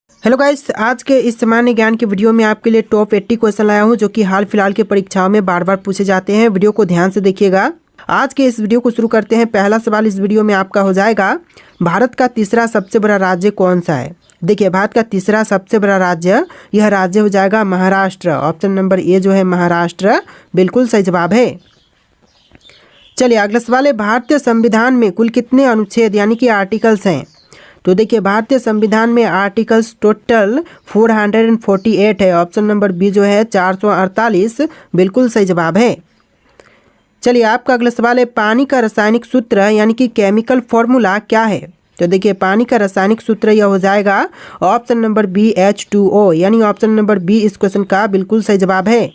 Hello guys, आज के इस सामान्य ज्ञान के वीडियो में आपके लिए टॉप 80 क्वेश्चन लाया हूं जो कि हाल फिलहाल के परीक्षाओं में बार बार पूछे जाते हैं। वीडियो को ध्यान से देखिएगा। आज के इस वीडियो को शुरू करते हैं। पहला सवाल इस वीडियो में आपका हो जाएगा, भारत का तीसरा सबसे बड़ा राज्य कौन सा है। देखिए, भारत का तीसरा सबसे बड़ा राज्य, यह राज्य हो जाएगा महाराष्ट्र। ऑप्शन नंबर ए जो है महाराष्ट्र, बिल्कुल सही जवाब है। चलिए अगला सवाल है, भारतीय संविधान में कुल कितने अनुच्छेद यानी कि आर्टिकल्स हैं। तो देखिए, भारतीय संविधान में आर्टिकल्स टोटल 448 है। ऑप्शन नंबर बी जो है 448, बिल्कुल सही जवाब है। चलिए आपका अगला सवाल है, पानी का रासायनिक सूत्र यानी कि केमिकल फॉर्मूला क्या है। तो देखिए, पानी का रासायनिक सूत्र यह हो जाएगा ऑप्शन नंबर बी H2O, यानी ऑप्शन नंबर बी इस क्वेश्चन का बिल्कुल सही जवाब है।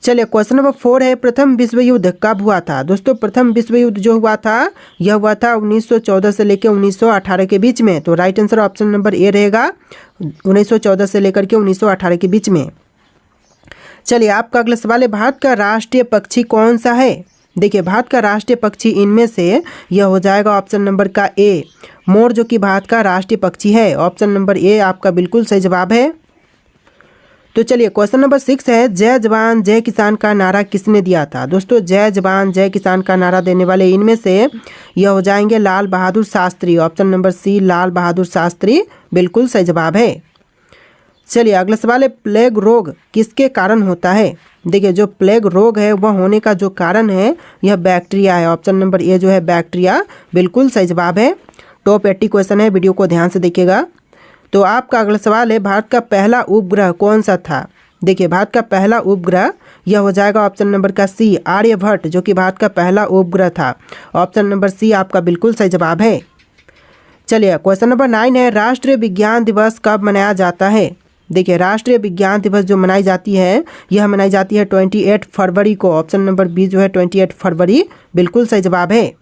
चलिए क्वेश्चन नंबर 4 है, प्रथम विश्व युद्ध कब हुआ था। दोस्तों, प्रथम विश्व युद्ध जो हुआ था यह हुआ था 1914 से लेकर 1918 के बीच में। तो right answer option number A रहेगा, 1914 से लेकर के 1918 के बीच में। चलिए आपका अगला सवाल है, भारत का राष्ट्रीय पक्षी कौन सा है। देखिए, भारत का राष्ट्रीय पक्षी इनमें से यह हो जाएगा ऑप्शन नंबर का ए, मोर, जो कि भारत का राष्ट्रीय पक्षी है। ऑप्शन नंबर ए आपका बिल्कुल सही जवाब है। तो चलिए क्वेश्चन नंबर 6 है, जय जवान जय किसान का नारा किसने दिया था। दोस्तों, जय जवान जय किसान का नारा देने वाले इनमें से यह हो जाएंगे लाल बहादुर शास्त्री। ऑप्शन नंबर सी लाल बहादुर शास्त्री, बिल्कुल सही जवाब है। चलिए अगला सवाल है, प्लेग रोग किसके कारण होता है। देखिए, जो प्लेग रोग है वह होने का जो कारण है यह बैक्टीरिया है। ऑप्शन नंबर ए जो है बैक्टीरिया, बिल्कुल सही जवाब है। टॉप 80 क्वेश्चन है, वीडियो को ध्यान से देखिएगा। तो आपका अगला सवाल है, भारत का पहला उपग्रह कौन सा था। देखिए, भारत का पहला उपग्रह यह हो जाएगा ऑप्शन नंबर का सी आर्यभट्ट, जो कि भारत का पहला उपग्रह था। ऑप्शन नंबर सी आपका बिल्कुल सही जवाब है। चलिए क्वेश्चन नंबर 9 है, राष्ट्रीय विज्ञान दिवस कब मनाया जाता है। देखिए, राष्ट्रीय विज्ञान दिवस जो मनाई जाती है यह मनाई जाती है 28 फरवरी को। ऑप्शन नंबर बी जो है 28 फरवरी, बिल्कुल सही जवाब है।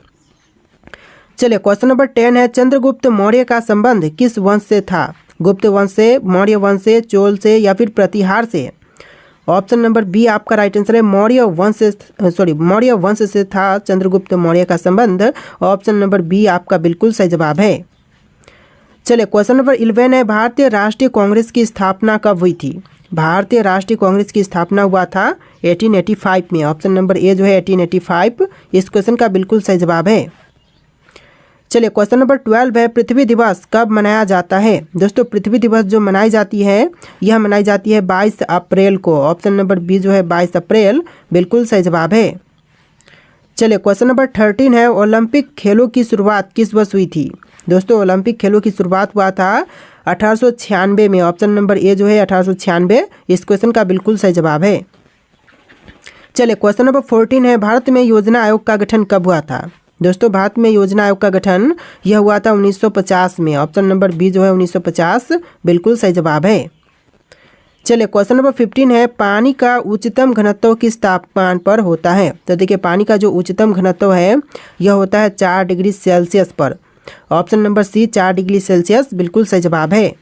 चलिए क्वेश्चन नंबर 10 है, चंद्रगुप्त मौर्य का संबंध किस वंश से था। गुप्त वंश से, मौर्य वंश से, चोल से या फिर प्रतिहार से। ऑप्शन नंबर बी आपका राइट आंसर है, मौर्य वंश से था चंद्रगुप्त मौर्य का संबंध। ऑप्शन नंबर बी आपका बिल्कुल सही जवाब है। चलिए क्वेश्चन नंबर 11 है, भारतीय राष्ट्रीय कांग्रेस की स्थापना कब हुई थी। भारतीय राष्ट्रीय कांग्रेस की स्थापना हुआ था 1885 में। ऑप्शन नंबर ए जो है 1885 इस क्वेश्चन का बिल्कुल सही जवाब है। चलिए क्वेश्चन नंबर 12 है, पृथ्वी दिवस कब मनाया जाता है। दोस्तों, पृथ्वी दिवस जो मनाई जाती है यह मनाई जाती है 22 अप्रैल को। ऑप्शन नंबर बी जो है 22 अप्रैल, बिल्कुल सही जवाब है। चलिए क्वेश्चन नंबर 13 है, ओलंपिक खेलों की शुरुआत किस वर्ष हुई थी। दोस्तों, ओलंपिक खेलों की शुरुआत हुआ था 1896 में। ऑप्शन नंबर ए जो है 1896 इस क्वेश्चन का बिल्कुल सही जवाब है। चलिए क्वेश्चन नंबर 14 है, भारत में योजना आयोग का गठन कब हुआ था। दोस्तों, भारत में योजना आयोग का गठन यह हुआ था 1950 में। ऑप्शन नंबर बी जो है 1950, बिल्कुल सही जवाब है। चलिए क्वेश्चन नंबर 15 है, पानी का उच्चतम घनत्व किस तापमान पर होता है। तो देखिए, पानी का जो उच्चतम घनत्व है यह होता है 4 डिग्री सेल्सियस पर। Option number C 4 degree Celsius, बिल्कुल सही जवाब है।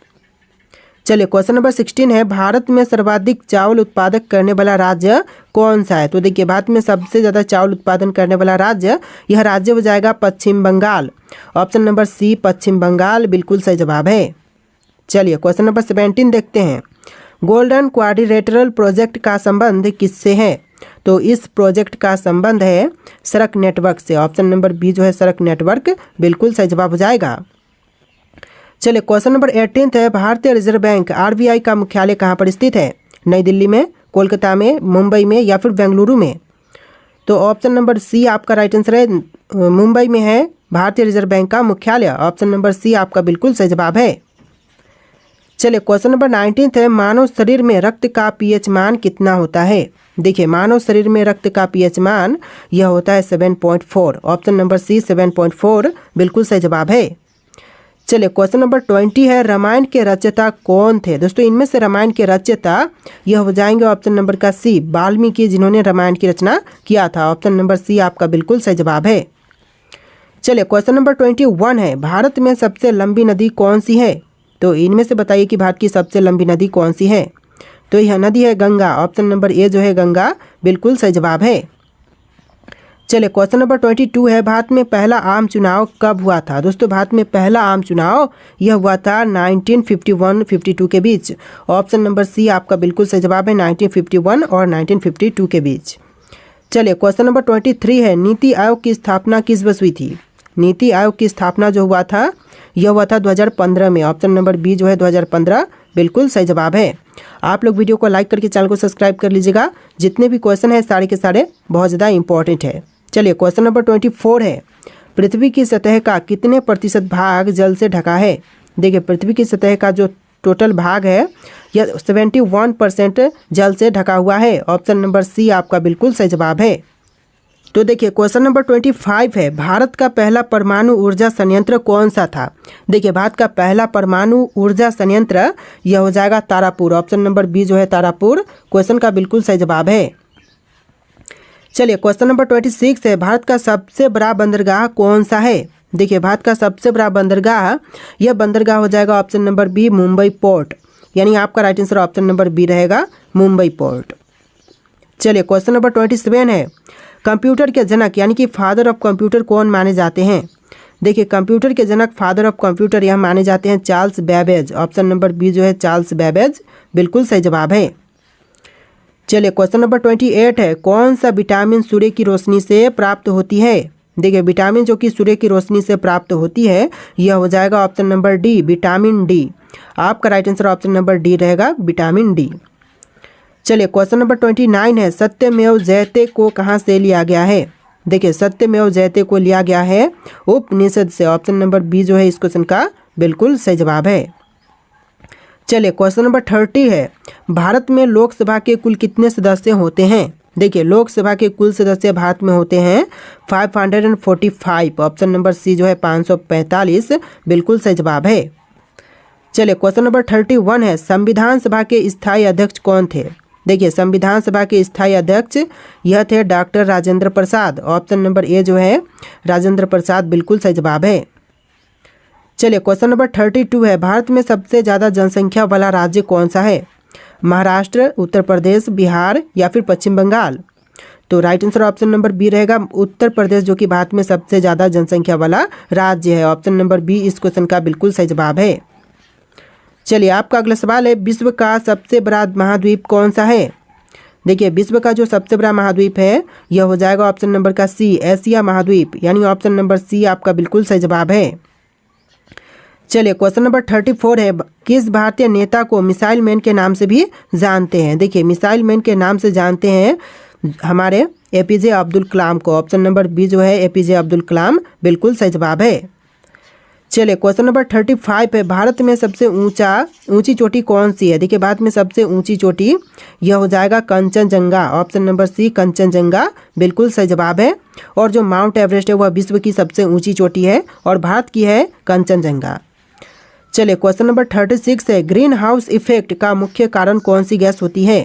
चलिए क्वेश्चन नंबर 16 है, भारत में सर्वाधिक चावल उत्पादक करने वाला राज्य कौन सा है। तो देखिए, भारत में सबसे ज़्यादा चावल उत्पादन करने वाला राज्य, यह राज्य हो जाएगा पश्चिम बंगाल। ऑप्शन नंबर सी पश्चिम बंगाल, बिल्कुल सही जवाब है। चलिए क्वेश्चन नंबर 17 देखते हैं, गोल्डन क्वाड्रिलेटरल प्रोजेक्ट का संबंध किससे है। तो इस प्रोजेक्ट का संबंध है सड़क नेटवर्क से। ऑप्शन नंबर बी जो है सड़क नेटवर्क, बिल्कुल सही जवाब हो जाएगा। चलिए क्वेश्चन नंबर 18 है, भारतीय रिजर्व बैंक RBI का मुख्यालय कहाँ पर स्थित है। नई दिल्ली में, कोलकाता में, मुंबई में या फिर बेंगलुरु में। तो ऑप्शन नंबर सी आपका राइट आंसर है, मुंबई में है भारतीय रिजर्व बैंक का मुख्यालय। ऑप्शन नंबर सी आपका बिल्कुल सही जवाब है। चलिए क्वेश्चन नंबर 19 है, मानव शरीर में रक्त का pH मान कितना होता है। देखिए, मानव शरीर में रक्त का pH मान यह होता है 7.4। ऑप्शन नंबर सी 7.4, बिल्कुल सही जवाब है। चलिए क्वेश्चन नंबर 20 है, रामायण के रचयिता कौन थे। दोस्तों, इनमें से रामायण के रचयिता यह हो जाएंगे ऑप्शन नंबर का सी वाल्मीकि, जिन्होंने रामायण की रचना किया था। ऑप्शन नंबर सी आपका बिल्कुल सही जवाब है। चलिए क्वेश्चन नंबर 21 है, भारत में सबसे लंबी नदी कौन सी है। तो इनमें से बताइए कि भारत की सबसे लंबी नदी कौन सी है। तो यह नदी है गंगा। ऑप्शन नंबर ए जो है गंगा, बिल्कुल सही जवाब है। चलिए क्वेश्चन नंबर 22 है, भारत में पहला आम चुनाव कब हुआ था? दोस्तों भारत में पहला आम चुनाव यह हुआ था 1951-52 के बीच। ऑप्शन नंबर सी आपका बिल्कुल सही जवाब है, 1951 और 1952 के बीच। चलिए क्वेश्चन नंबर 23 है, नीति आयोग की स्थापना किस वर्ष हुई थी? नीति आयोग की स्थापना जो हुआ था यह हुआ था 2015 में। ऑप्शन नंबर बी जो है 2015 बिल्कुल सही जवाब है। आप लोग वीडियो को लाइक करके चैनल को सब्सक्राइब कर लीजिएगा। जितने भी क्वेश्चन है सारे के सारे बहुत ज़्यादा इंपॉर्टेंट है। चलिए क्वेश्चन नंबर 24 है, पृथ्वी की सतह का कितने प्रतिशत भाग जल से ढका है? देखिए पृथ्वी की सतह का जो टोटल भाग है यह 71% जल से ढका हुआ है। ऑप्शन नंबर सी आपका बिल्कुल सही जवाब है। तो देखिए क्वेश्चन नंबर 25 है, भारत का पहला परमाणु ऊर्जा संयंत्र कौन सा था? देखिए भारत का पहला परमाणु ऊर्जा संयंत्र यह हो जाएगा तारापुर। ऑप्शन नंबर बी जो है तारापुर क्वेश्चन का बिल्कुल सही जवाब है। चलिए क्वेश्चन नंबर 26 है, भारत का सबसे बड़ा बंदरगाह कौन सा है? देखिए भारत का सबसे बड़ा बंदरगाह यह बंदरगाह हो जाएगा option number B Mumbai port, यानी आपका right answer option number B रहेगा मुंबई पोर्ट। चलिए क्वेश्चन नंबर 27 है, कंप्यूटर के जनक यानी कि फादर ऑफ कंप्यूटर कौन माने जाते हैं? देखिए कंप्यूटर के जनक फादर ऑफ कंप्यूटर यह माने जाते हैं Charles Babbage. Option number B जो है चार्ल्स बैबेज बिल्कुल सही जवाब है। चलिए क्वेश्चन नंबर 28 है, कौन सा विटामिन सूर्य की रोशनी से प्राप्त होती है? देखिए विटामिन जो कि सूर्य की रोशनी से प्राप्त होती है यह हो जाएगा option number D vitamin D. आपका right answer option number D रहेगा विटामिन डी। चलिए क्वेश्चन नंबर 29 है, सत्यमेव जयते को कहाँ से लिया गया है? देखिए सत्यमेव जयते को लिया गया है उपनिषद से। ऑप्शन नंबर बी जो है इस क्वेश्चन का बिल्कुल सही जवाब है। चलिए क्वेश्चन नंबर 30 है, भारत में लोकसभा के कुल कितने सदस्य होते हैं? देखिए लोकसभा के कुल सदस्य भारत में होते हैं 545। ऑप्शन नंबर सी जो है 545 बिल्कुल सही जवाब है। चलिए क्वेश्चन नंबर 31 है, संविधान सभा के स्थायी अध्यक्ष कौन थे? देखिए संविधान सभा के स्थायी अध्यक्ष यह थे doctor Rajendra Prasad. Option number A जो है राजेंद्र प्रसाद बिल्कुल सही जवाब है। चलिए क्वेश्चन नंबर 32 है, भारत में सबसे ज़्यादा जनसंख्या वाला राज्य कौन सा है? महाराष्ट्र, उत्तर प्रदेश, बिहार या फिर पश्चिम बंगाल? तो right answer option number B रहेगा उत्तर प्रदेश, जो कि भारत में सबसे ज़्यादा जनसंख्या वाला राज्य है। ऑप्शन नंबर बी इस क्वेश्चन का बिल्कुल सही जवाब है। चलिए आपका अगला सवाल है, विश्व का सबसे बड़ा महाद्वीप कौन सा है? देखिए विश्व का जो सबसे बड़ा महाद्वीप है यह हो जाएगा ऑप्शन नंबर का सी एशिया महाद्वीप, यानी ऑप्शन नंबर सी आपका बिल्कुल सही जवाब है। चलिए क्वेश्चन नंबर 34 है, किस भारतीय नेता को मिसाइल मैन के नाम से भी जानते हैं? देखिए मिसाइल मैन के नाम से जानते हैं हमारे एपीजे अब्दुल कलाम को। ऑप्शन नंबर बी जो है एपीजे अब्दुल कलाम बिल्कुल सही जवाब है। चलिए क्वेश्चन नंबर 35 है, भारत में सबसे ऊंची चोटी कौन सी है? देखिए भारत में सबसे ऊंची चोटी यह हो जाएगा Kanchenjunga. Option number C Kanchenjunga बिल्कुल सही जवाब है। और जो माउंट एवरेस्ट है वह विश्व की सबसे ऊंची चोटी है और भारत की है कंचनजंगा। चलिए क्वेश्चन नंबर 36 है, ग्रीन हाउस इफेक्ट का मुख्य कारण कौन सी गैस होती है?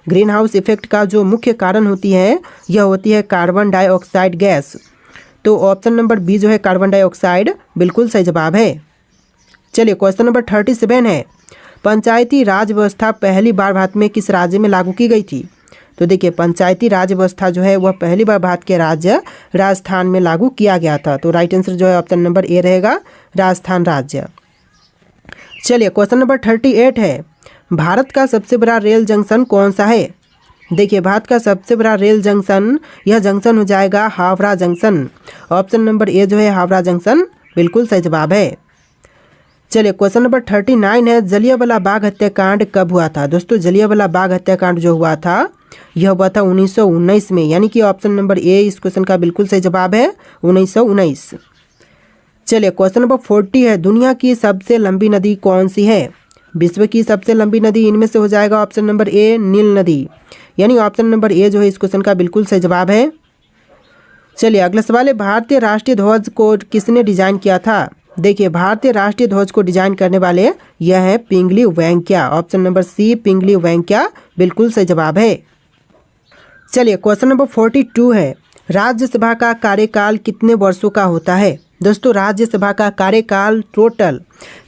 ग्रीन हाउस इफेक्ट का जो मुख्य कारण होती है यह होती है कार्बन डाइऑक्साइड गैस। तो ऑप्शन नंबर बी जो है कार्बन डाइऑक्साइड बिल्कुल सही जवाब है। चलिए क्वेश्चन नंबर 37 है, पंचायती राज व्यवस्था पहली बार भारत में किस राज्य में लागू की गई थी? तो देखिए पंचायती राज व्यवस्था जो है वह पहली बार भारत के राज्य राजस्थान में लागू किया गया था। तो राइट आंसर जो है ऑप्शन नंबर ए रहेगा राजस्थान राज्य। चलिए क्वेश्चन नंबर 38 है, भारत का सबसे बड़ा रेल जंक्शन कौन सा है? देखिए भारत का सबसे बड़ा रेल जंक्शन यह जंक्शन हो जाएगा Howrah junction. Option number A जो है हावड़ा जंक्शन बिल्कुल सही जवाब है। चलिए क्वेश्चन नंबर 39 है, जलियांवाला बाग हत्याकांड कब हुआ था? दोस्तों जलियांवाला बाग हत्याकांड जो हुआ था यह हुआ था 1919 में, यानी कि ऑप्शन नंबर ए इस क्वेश्चन का बिल्कुल सही जवाब है 1919। चलिए क्वेश्चन नंबर 40 है, दुनिया की सबसे लंबी नदी कौन सी है? विश्व की सबसे लंबी नदी इनमें से हो जाएगा ऑप्शन नंबर ए नील नदी, यानी ऑप्शन नंबर ए जो है इस क्वेश्चन का बिल्कुल सही जवाब है। चलिए अगला सवाल है, भारतीय राष्ट्रीय ध्वज को किसने डिजाइन किया था? देखिए भारतीय राष्ट्रीय ध्वज को डिजाइन करने वाले यह है पिंगली वेंकैया। ऑप्शन नंबर सी पिंगली वेंकैया बिल्कुल सही जवाब है। चलिए क्वेश्चन नंबर 42 है, राज्यसभा का कार्यकाल कितने वर्षों का होता है? दोस्तों राज्यसभा का कार्यकाल टोटल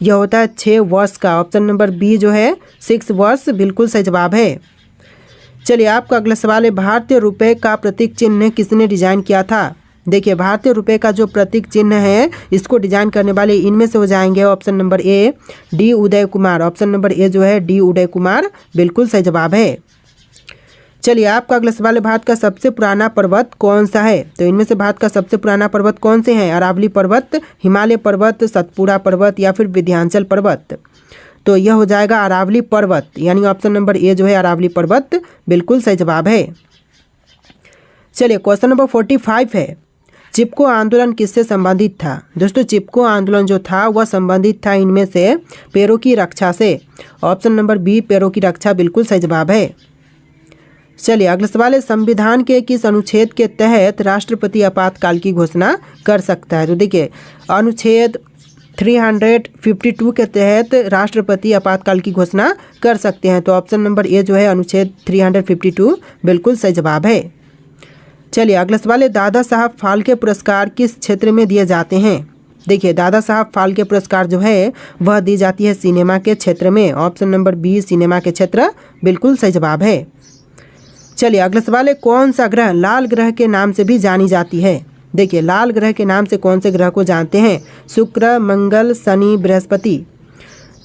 यह होता है 6 वर्ष का। ऑप्शन नंबर बी जो है 6 वर्ष बिल्कुल सही जवाब है। चलिए आपका अगला सवाल है, भारतीय रुपए का प्रतीक चिन्ह किसने डिजाइन किया था? देखिए भारतीय रुपए का जो प्रतीक चिन्ह है इसको डिजाइन करने वाले इनमें से हो जाएंगे option number A D Uday Kumar. Option number A जो है डी उदय कुमार बिल्कुल सही जवाब है। चलिए आपका अगला सवाल है, भारत का सबसे पुराना पर्वत कौन सा है? तो इनमें से भारत का सबसे पुराना पर्वत कौन से हैं? अरावली पर्वत, हिमालय पर्वत, सतपुड़ा पर्वत या फिर विंध्याचल पर्वत? तो यह हो जाएगा अरावली पर्वत, यानी ऑप्शन नंबर ए जो है अरावली पर्वत बिल्कुल सही जवाब है। चलिए क्वेश्चन नंबर 45 है, चिपको आंदोलन किससे संबंधित था? दोस्तों चिपको आंदोलन जो था वह संबंधित था इनमें से पैरों की रक्षा से। ऑप्शन नंबर बी पैरों की रक्षा बिल्कुल सही जवाब है। चलिए अगला सवाल है, संविधान के किस अनुच्छेद के तहत राष्ट्रपति आपातकाल की घोषणा कर सकता है? तो देखिए अनुच्छेद 352 के तहत राष्ट्रपति आपातकाल की घोषणा कर सकते हैं। तो ऑप्शन नंबर ए जो है अनुच्छेद 352 बिल्कुल सही जवाब है। चलिए अगला सवाल है, दादा साहब फाल्के पुरस्कार किस क्षेत्र में दिए जाते हैं? देखिए दादा साहब फाल्के पुरस्कार जो है वह दी जाती है सिनेमा के क्षेत्र में। ऑप्शन नंबर बी सिनेमा के क्षेत्र बिल्कुल सही जवाब है। चलिए अगला सवाल है, कौन सा ग्रह लाल ग्रह के नाम से भी जानी जाती है? देखिए लाल ग्रह के नाम से कौन से ग्रह को जानते हैं? शुक्र, मंगल, शनि, बृहस्पति।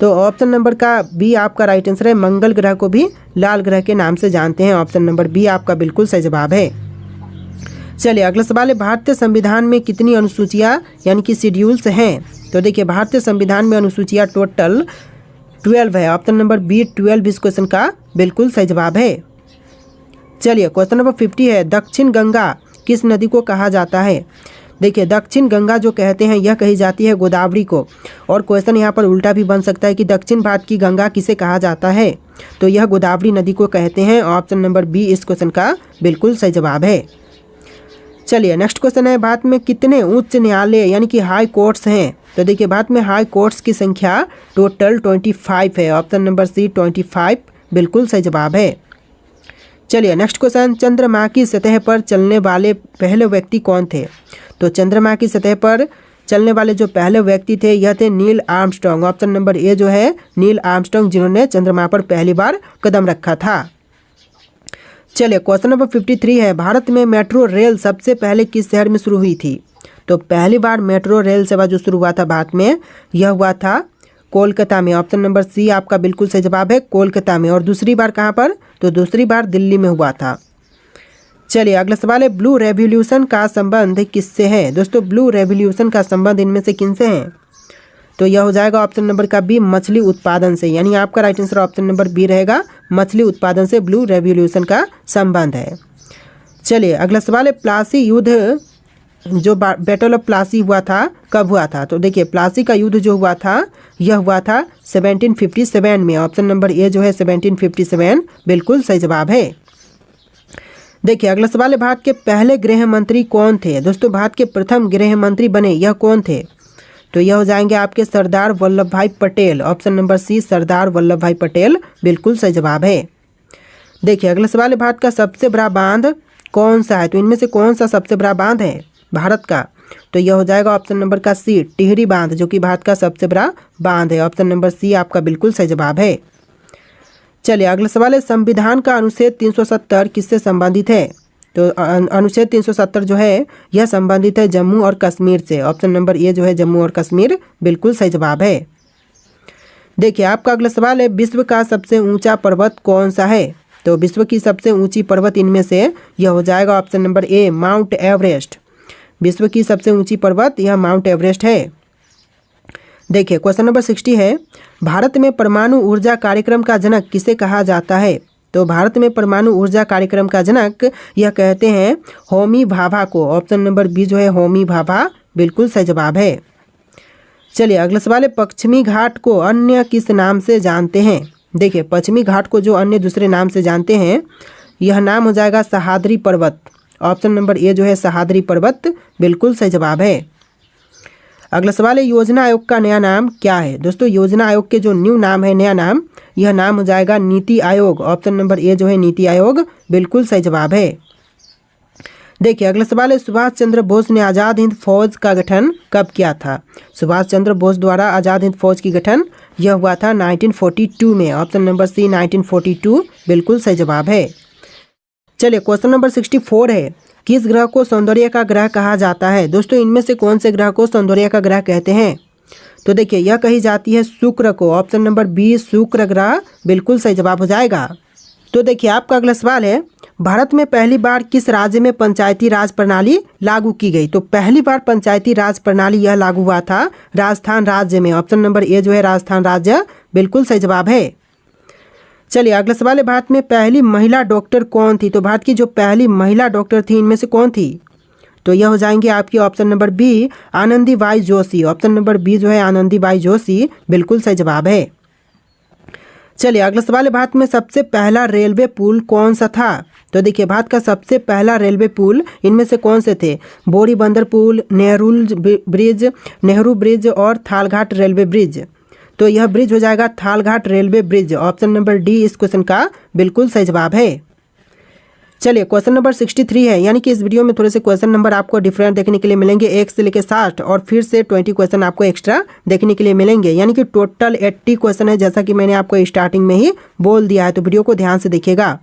तो ऑप्शन नंबर का बी आपका राइट आंसर है, मंगल ग्रह को भी लाल ग्रह के नाम से जानते हैं। ऑप्शन नंबर बी आपका बिल्कुल सही जवाब है। चलिए अगला सवाल है, भारतीय संविधान में कितनी अनुसूचियाँ यानी कि शेड्यूल्स हैं? तो देखिए भारतीय संविधान में अनुसूचियाँ टोटल 12 है। ऑप्शन नंबर बी 12 इस क्वेश्चन का बिल्कुल सही जवाब है। चलिए क्वेश्चन नंबर 50 है, दक्षिण गंगा किस नदी को कहा जाता है? देखिए दक्षिण गंगा जो कहते हैं यह कही जाती है गोदावरी को। और क्वेश्चन यहाँ पर उल्टा भी बन सकता है कि दक्षिण भारत की गंगा किसे कहा जाता है? तो यह गोदावरी नदी को कहते हैं। ऑप्शन नंबर बी इस क्वेश्चन का बिल्कुल सही जवाब है। चलिए नेक्स्ट क्वेश्चन है, भारत में कितने उच्च न्यायालय यानी कि हाई कोर्ट्स हैं? तो देखिए भारत में हाई कोर्ट्स की संख्या टोटल 25 है। ऑप्शन नंबर सी 25 बिल्कुल सही जवाब है। चलिए नेक्स्ट क्वेश्चन, चंद्रमा की सतह पर चलने वाले पहले व्यक्ति कौन थे? तो चंद्रमा की सतह पर चलने वाले जो पहले व्यक्ति थे यह थे Neil Armstrong. Option number A जो है नील आर्मस्ट्रांग, जिन्होंने चंद्रमा पर पहली बार कदम रखा था। चलिए क्वेश्चन नंबर 53 है, भारत में मेट्रो रेल सबसे पहले किस शहर में शुरू हुई थी? तो पहली बार मेट्रो रेल सेवा जो शुरू हुआ था भारत में यह हुआ था कोलकाता में। ऑप्शन नंबर सी आपका बिल्कुल सही जवाब है, कोलकाता में। और दूसरी बार कहाँ पर? तो दूसरी बार दिल्ली में हुआ था। चलिए अगला सवाल है, ब्लू रेवोल्यूशन का संबंध किससे है? दोस्तों ब्लू रेवोल्यूशन का संबंध इनमें से किनसे है? तो यह हो जाएगा ऑप्शन नंबर का बी मछली उत्पादन से, यानी आपका right answer option number B रहेगा, मछली उत्पादन से ब्लू रेवोल्यूशन का संबंध है। चलिए अगला सवाल है, प्लासी युद्ध जो बैटल ऑफ प्लासी हुआ था कब हुआ था? तो देखिए प्लासी का युद्ध जो हुआ था यह हुआ था 1757 में। ऑप्शन नंबर ए जो है 1757 बिल्कुल सही जवाब है। देखिए अगला सवाल है, भारत के पहले गृह मंत्री कौन थे? दोस्तों भारत के प्रथम गृह मंत्री बने यह कौन थे? तो यह हो जाएंगे आपके सरदार वल्लभ भाई पटेल। ऑप्शन नंबर सी सरदार वल्लभ भाई पटेल बिल्कुल सही जवाब है। देखिए अगला सवाल है, भारत का सबसे बड़ा बांध कौन सा है? तो इनमें से कौन सा सबसे बड़ा बांध है भारत का? तो यह हो जाएगा ऑप्शन नंबर का सी टिहरी बांध, जो कि भारत का सबसे बड़ा बांध है। ऑप्शन नंबर सी आपका बिल्कुल सही जवाब है। चलिए अगला सवाल है, संविधान का अनुच्छेद 370 किससे संबंधित है? तो अनुच्छेद 370 जो है यह संबंधित है जम्मू और कश्मीर से। ऑप्शन नंबर ए जो है जम्मू और कश्मीर बिल्कुल सही जवाब है। देखिए आपका अगला सवाल है, विश्व का सबसे ऊंचा पर्वत कौन सा है? तो विश्व की सबसे ऊंची पर्वत इनमें से यह हो जाएगा option number A mount Everest. विश्व की सबसे ऊंची पर्वत यह माउंट एवरेस्ट है। देखिए क्वेश्चन नंबर 60 है, भारत में परमाणु ऊर्जा कार्यक्रम का जनक किसे कहा जाता है? तो भारत में परमाणु ऊर्जा कार्यक्रम का जनक यह कहते हैं होमी भाभा को। ऑप्शन नंबर बी जो है होमी भाभा बिल्कुल सही जवाब है। चलिए अगला सवाल है, पश्चिमी घाट को अन्य किस नाम से जानते हैं? देखिए पश्चिमी घाट को जो अन्य दूसरे नाम से जानते हैं यह नाम हो जाएगा सह्याद्री पर्वत। ऑप्शन नंबर ए जो है सह्याद्री पर्वत बिल्कुल सही जवाब है। अगला सवाल है, योजना आयोग का नया नाम क्या है? दोस्तों योजना आयोग के जो न्यू नाम है, नया नाम, यह नाम हो जाएगा NITI Aayog. Option number A जो है नीति आयोग बिल्कुल सही जवाब है। देखिए अगला सवाल है, सुभाष चंद्र बोस ने आज़ाद हिंद फौज का गठन कब किया था? सुभाष चंद्र बोस द्वारा आज़ाद हिंद फौज की गठन यह हुआ था 1942 में। ऑप्शन नंबर सी 1942 बिल्कुल सही जवाब है। चलिए क्वेश्चन नंबर 64 है, किस ग्रह को सौंदर्य का ग्रह कहा जाता है। दोस्तों इनमें से कौन से ग्रह को सौंदर्य का ग्रह कहते हैं। तो देखिए यह कही जाती है शुक्र को। ऑप्शन नंबर बी शुक्र ग्रह बिल्कुल सही जवाब हो जाएगा। तो देखिए आपका अगला सवाल है, भारत में पहली बार किस राज्य में पंचायती राज प्रणाली लागू की गई। तो पहली बार पंचायती राज प्रणाली यह लागू हुआ था राजस्थान राज्य में। ऑप्शन नंबर ए जो है राजस्थान राज्य बिल्कुल सही जवाब है। चलिए अगला सवाल है, भारत में पहली महिला डॉक्टर कौन थी। तो भारत की जो पहली महिला डॉक्टर थी इनमें से कौन थी। तो यह हो जाएंगे आपकी option number B Anandibai Joshi. Option number B जो है आनंदीबाई जोशी बिल्कुल सही जवाब है। चलिए अगला सवाल है, भारत में सबसे पहला रेलवे पुल कौन सा था। तो देखिए भारत का सबसे पहला रेलवे पुल इनमें से कौन से थे। बोरी बंदर पुल, नेहरू ब्रिज और थालघाट रेलवे ब्रिज। तो यह ब्रिज हो जाएगा Thalghat railway bridge. Option number D इस क्वेश्चन का बिल्कुल सही जवाब है। चलिए क्वेश्चन नंबर 63 है, यानी कि इस वीडियो में थोड़े से क्वेश्चन नंबर आपको डिफरेंट देखने के लिए मिलेंगे। 1 से लेकर 60 और फिर से 20 क्वेश्चन आपको एक्स्ट्रा देखने के लिए मिलेंगे, यानी कि टोटल 80 क्वेश्चन है, जैसा कि मैंने आपको स्टार्टिंग में ही बोल दिया है। तो वीडियो को ध्यान से देखिएगा।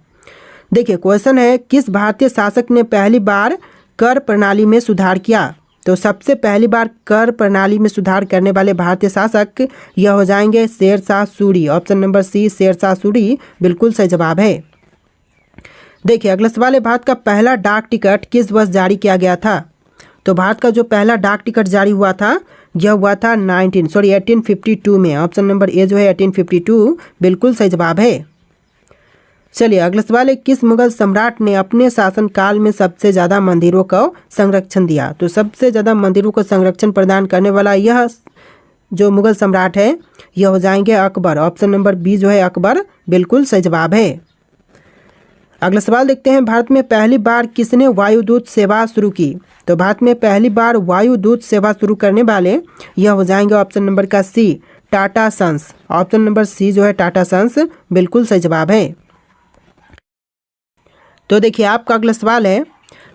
देखिए क्वेश्चन है, किस भारतीय शासक ने पहली बार कर प्रणाली में सुधार किया। तो सबसे पहली बार कर प्रणाली में सुधार करने वाले भारतीय शासक यह हो जाएंगे Sher Shah Suri. Option number C Sher Shah Suri बिल्कुल सही जवाब है। देखिए अगला सवाल है, भारत का पहला डाक टिकट किस वर्ष जारी किया गया था। तो भारत का जो पहला डाक टिकट जारी हुआ था यह हुआ था 1852 में। ऑप्शन नंबर ए जो है 1852 बिल्कुल सही जवाब है। चलिए अगला सवाल है, किस मुगल सम्राट ने अपने शासनकाल में सबसे ज़्यादा मंदिरों को संरक्षण दिया। तो सबसे ज़्यादा मंदिरों को संरक्षण प्रदान करने वाला यह जो मुगल सम्राट है यह हो जाएंगे अकबर। ऑप्शन नंबर बी जो है अकबर बिल्कुल सही जवाब है। अगला सवाल देखते हैं, भारत में पहली बार किसने वायुदूत सेवा शुरू की। तो भारत में पहली बार वायुदूत सेवा शुरू करने वाले यह हो जाएंगे ऑप्शन नंबर का C Tata sons. Option number C जो है टाटा सन्स बिल्कुल सही जवाब है। तो देखिए आपका अगला सवाल है,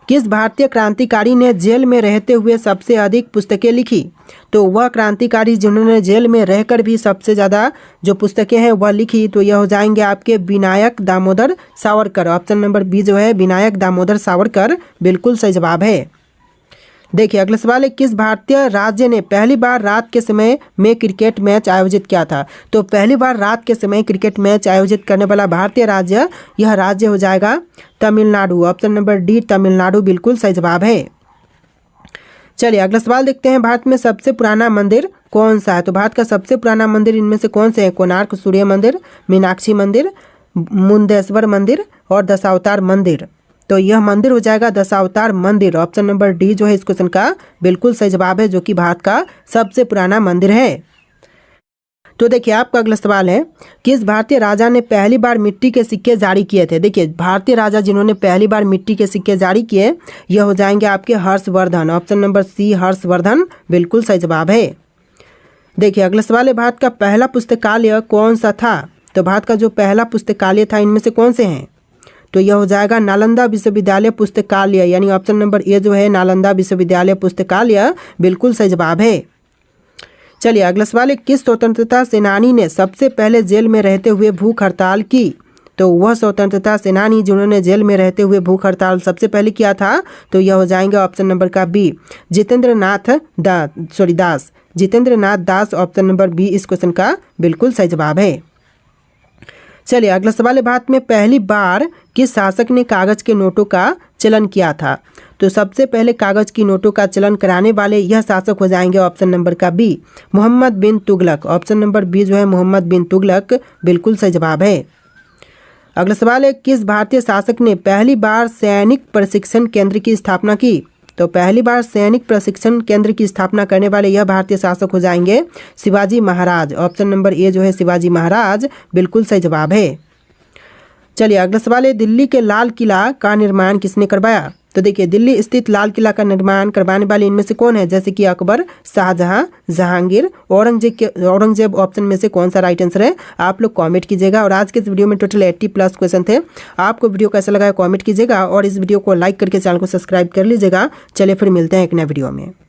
किस भारतीय क्रांतिकारी ने जेल में रहते हुए सबसे अधिक पुस्तकें लिखी। तो वह क्रांतिकारी जिन्होंने जेल में रहकर भी सबसे ज़्यादा जो पुस्तकें हैं वह लिखी, तो यह हो जाएंगे आपके Vinayak Damodar Savarkar. Option number B जो है विनायक दामोदर सावरकर बिल्कुल सही जवाब है। देखिए अगला सवाल है, किस भारतीय राज्य ने पहली बार रात के समय में क्रिकेट मैच आयोजित किया था। तो पहली बार रात के समय क्रिकेट मैच आयोजित करने वाला भारतीय राज्य यह राज्य हो जाएगा Tamil Nadu. Option number D Tamil Nadu बिल्कुल सही जवाब है। चलिए अगला सवाल देखते हैं, भारत में सबसे पुराना मंदिर कौन सा है। तो भारत का सबसे पुराना मंदिर इनमें से कौन से है। कोणार्क सूर्य मंदिर, मीनाक्षी मंदिर, मुंदेश्वर मंदिर और दशावतार मंदिर। तो यह मंदिर हो जाएगा दशावतार मंदिर। ऑप्शन नंबर डी जो है इस क्वेश्चन का बिल्कुल सही जवाब है, जो कि भारत का सबसे पुराना मंदिर है। तो देखिए आपका अगला सवाल है, किस भारतीय राजा ने पहली बार मिट्टी के सिक्के जारी किए थे। देखिए भारतीय राजा जिन्होंने पहली बार मिट्टी के सिक्के जारी किए यह हो जाएंगे आपके Harshvardhan. Option number C Harshvardhan बिल्कुल सही जवाब है। देखिए अगला सवाल है, भारत का पहला पुस्तकालय कौन सा था। तो भारत का जो पहला पुस्तकालय था इनमें से कौन से हैं। तो यह हो जाएगा नालंदा विश्वविद्यालय पुस्तकालय, यानी ऑप्शन नंबर ए जो है नालंदा विश्वविद्यालय पुस्तकालय बिल्कुल सही जवाब है। चलिए अगला सवाल है, किस स्वतंत्रता सेनानी ने सबसे पहले जेल में रहते हुए भूख हड़ताल की। तो वह स्वतंत्रता सेनानी जिन्होंने जेल में रहते हुए भूख हड़ताल सबसे पहले किया था तो यह हो जाएंगे ऑप्शन नंबर का बी जितेंद्र नाथ दास। जितेंद्र नाथ दास ऑप्शन नंबर बी इस क्वेश्चन का बिल्कुल सही जवाब है। चलिए अगला सवाल है, भारत में पहली बार किस शासक ने कागज के नोटों का चलन किया था। तो सबसे पहले कागज की नोटों का चलन कराने वाले यह शासक हो जाएंगे ऑप्शन नंबर का बी मोहम्मद बिन तुगलक। ऑप्शन नंबर बी जो है मोहम्मद बिन तुगलक बिल्कुल सही जवाब है। अगला सवाल है, किस भारतीय शासक ने पहली बार सैनिक प्रशिक्षण केंद्र की स्थापना की। तो पहली बार सैनिक प्रशिक्षण केंद्र की स्थापना करने वाले यह भारतीय शासक हो जाएंगे Shivaji Maharaj. Option number A जो है शिवाजी महाराज बिल्कुल सही जवाब है। चलिए अगला सवाल है, दिल्ली के लाल किला का निर्माण किसने करवाया। तो देखिए दिल्ली स्थित लाल किला का निर्माण करवाने वाले इनमें से कौन है, जैसे कि अकबर, शाहजहां, जहांगीर, औरंगजेब ऑप्शन में से कौन सा राइट आंसर है आप लोग कमेंट कीजिएगा। और आज के इस वीडियो में टोटल 80+ क्वेश्चन थे। आपको वीडियो कैसा लगा है कमेंट कीजिएगा और इस वीडियो को लाइक करके चैनल को सब्सक्राइब कर लीजिएगा। चलिए फिर मिलते हैं एक नए वीडियो में।